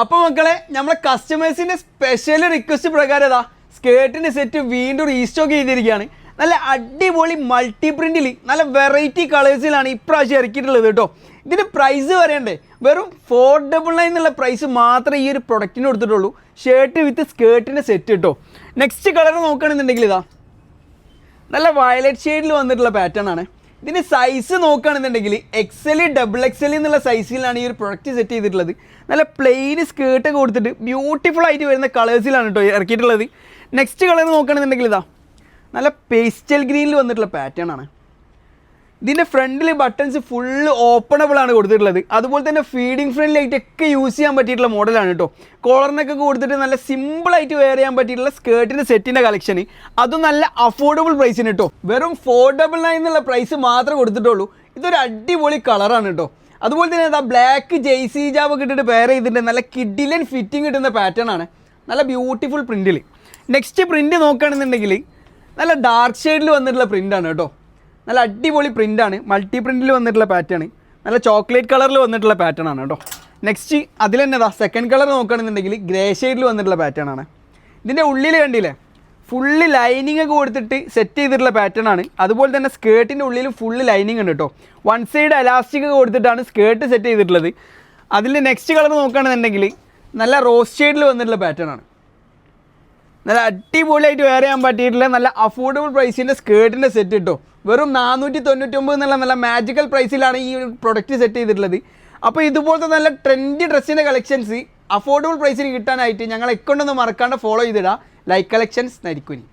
അപ്പോൾ മക്കളെ നമ്മളെ കസ്റ്റമേഴ്സിൻ്റെ സ്പെഷ്യൽ റിക്വസ്റ്റ് പ്രകാരം ഏതാ സ്കേർട്ടിൻ്റെ സെറ്റ് വീണ്ടും റീസ്റ്റോക്ക് ചെയ്തിരിക്കുകയാണ്. നല്ല അടിപൊളി മൾട്ടി പ്രിൻറ്റിൽ നല്ല വെറൈറ്റി കളേഴ്സിലാണ് ഇപ്രാവശ്യം ഇറക്കിയിട്ടുള്ളത് കേട്ടോ. ഇതിൻ്റെ പ്രൈസ് പറയണ്ടേ, വെറും 499 എന്നുള്ള പ്രൈസ് മാത്രമേ ഈ ഒരു പ്രൊഡക്റ്റിന് കൊടുത്തിട്ടുള്ളൂ. ഷർട്ട് വിത്ത് സ്കേർട്ടിൻ്റെ സെറ്റ് കേട്ടോ. നെക്സ്റ്റ് കളർ നോക്കുകയാണെന്നുണ്ടെങ്കിൽ ഇതാ നല്ല വയലറ്റ് ഷെയ്ഡിൽ വന്നിട്ടുള്ള പാറ്റേൺ ആണ്. ഇതിൻ്റെ സൈസ് നോക്കുകയാണെന്നുണ്ടെങ്കിൽ XL XXL എന്നുള്ള സൈസിലാണ് ഈ ഒരു പ്രൊഡക്റ്റ് സെറ്റ് ചെയ്തിട്ടുള്ളത്. നല്ല പ്ലെയിൻ സ്കേർട്ടൊക്കെ കൊടുത്തിട്ട് ബ്യൂട്ടിഫുൾ ആയിട്ട് വരുന്ന കളേഴ്സിലാണ് കേട്ടോ ഇറക്കിയിട്ടുള്ളത്. നെക്സ്റ്റ് കളർ നോക്കുകയാണെന്നുണ്ടെങ്കിൽ ഇതാ നല്ല പേസ്റ്റൽ ഗ്രീനിൽ വന്നിട്ടുള്ള പാറ്റേൺ ആണ്. ഇതിൻ്റെ ഫ്രണ്ടിൽ ബട്ടൺസ് ഫുള്ള് ഓപ്പണബിൾ ആണ് കൊടുത്തിട്ടുള്ളത്. അതുപോലെ തന്നെ ഫീഡിങ് ഫ്രണ്ട്ലിയായിട്ടൊക്കെ യൂസ് ചെയ്യാൻ പറ്റിയിട്ടുള്ള മോഡലാണ് കേട്ടോ. കോളറിനൊക്കെ കൊടുത്തിട്ട് നല്ല സിമ്പിളായിട്ട് വെയർ ചെയ്യാൻ പറ്റിയിട്ടുള്ള സ്കേർട്ടിൻ്റെ സെറ്റിൻ്റെ കളക്ഷൻ, അതും നല്ല അഫോർഡബിൾ പ്രൈസിന് കേട്ടോ. വെറും 499 എന്നുള്ള പ്രൈസ് മാത്രമേ കൊടുത്തിട്ടുള്ളൂ. ഇതൊരു അടിപൊളി കളറാണ് കേട്ടോ. അതുപോലെ തന്നെ എന്താ ബ്ലാക്ക് ജെയ്സി ജാബ് ഇട്ടിട്ട് പെയർ ചെയ്തിട്ട് നല്ല കിഡിലൻ ഫിറ്റിംഗ് കിട്ടുന്ന പാറ്റേൺ ആണ്. നല്ല ബ്യൂട്ടിഫുൾ പ്രിൻറ്റിൽ. നെക്സ്റ്റ് പ്രിൻറ്റ് നോക്കുകയാണെന്നുണ്ടെങ്കിൽ നല്ല ഡാർക്ക് ഷെയ്ഡിൽ വന്നിട്ടുള്ള പ്രിൻ്റാണ് കേട്ടോ. നല്ല അടിപൊളി പ്രിൻ്റാണ്, മൾട്ടി പ്രിൻറ്റിൽ വന്നിട്ടുള്ള പാറ്റേൺ, നല്ല ചോക്ലേറ്റ് കളറിൽ വന്നിട്ടുള്ള പാറ്റേൺ ആണ് കേട്ടോ. നെക്സ്റ്റ് അതിൽ തന്നെ ഇതാ സെക്കൻഡ് കളർ നോക്കുകയാണെന്നുണ്ടെങ്കിൽ ഗ്രേ ഷെയ്ഡിൽ വന്നിട്ടുള്ള പാറ്റേൺ ആണ്. ഇതിൻ്റെ ഉള്ളിൽ കണ്ടില്ലേ ഫുള്ള് ലൈനിങ് ഒക്കെ കൊടുത്തിട്ട് സെറ്റ് ചെയ്തിട്ടുള്ള പാറ്റേൺ ആണ്. അതുപോലെ തന്നെ സ്കേർട്ടിൻ്റെ ഉള്ളിൽ ഫുള്ള് ലൈനിങ് ഉണ്ട് കേട്ടോ. വൺ സൈഡ് എലാസ്റ്റിക് ഒക്കെ കൊടുത്തിട്ടാണ് സ്കേർട്ട് സെറ്റ് ചെയ്തിട്ടുള്ളത്. അതിൻ്റെ നെക്സ്റ്റ് കളർ നോക്കുകയാണെന്നുണ്ടെങ്കിൽ നല്ല റോസ് ഷെയ്ഡിൽ വന്നിട്ടുള്ള പാറ്റേൺ ആണ്. നല്ല അടിപൊളിയായിട്ട് വെയർ ചെയ്യാൻ പറ്റിയിട്ടുള്ള നല്ല അഫോർഡബിൾ പ്രൈസിൻ്റെ സ്കേർട്ടിൻ്റെ സെറ്റ് കിട്ടും. വെറും 499 എന്നുള്ള നല്ല മാജിക്കൽ പ്രൈസിലാണ് ഈ പ്രൊഡക്റ്റ് സെറ്റ് ചെയ്തിട്ടുള്ളത്. അപ്പോൾ ഇതുപോലത്തെ നല്ല ട്രെൻഡി ഡ്രസ്സിൻ്റെ കളക്ഷൻസ് അഫോർഡബിൾ പ്രൈസിന് കിട്ടാനായിട്ട് ഞങ്ങളെ കൊണ്ടൊന്ന് മറക്കാണ്ട് ഫോളോ ചെയ്തിടുക. Like collections Narikkuni.